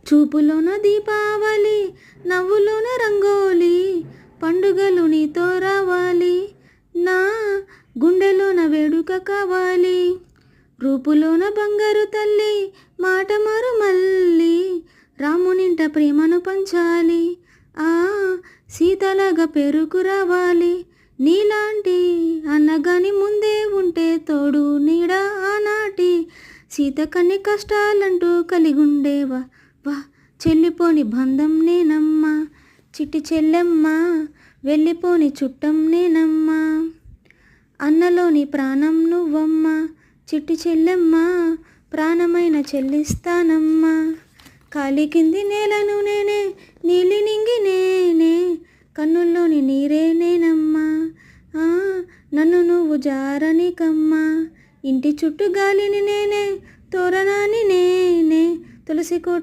చూపులోన దీపావళి, నవ్వులోన రంగోలి, పండుగలు నీతో రావాలి, నా గుండెలోన వేడుక కావాలి. రూపులోన బంగారు తల్లి, మాట మారు మళ్ళీ, రామునింట ప్రేమను పంచాలి, ఆ సీతలాగా పేరుకు రావాలి. నీలాంటి అన్నగాని ముందే ఉంటే తోడు నీడ ఆనాటి, సీత కన్ని కష్టాలంటూ కలిగుండేవా, వా చెల్లిపోని బంధం నేనమ్మా, చిట్టి చెల్లెమ్మ వెళ్ళిపోని చుట్టం నేనమ్మా, అన్నలోని ప్రాణం నువ్వమ్మా, చిట్టి చెల్లెమ్మ ప్రాణమైన చెల్లిస్తానమ్మా. కాలి కింది నేలను నేనే, నీలి నింగి నేనే, కన్నుల్లోని నీరే నేనమ్మా, నన్ను నువ్వు జారనికమ్మా. ఇంటి చుట్టూ గాలిని నేనే, తోరణాన్ని నేనే, తులసి కోట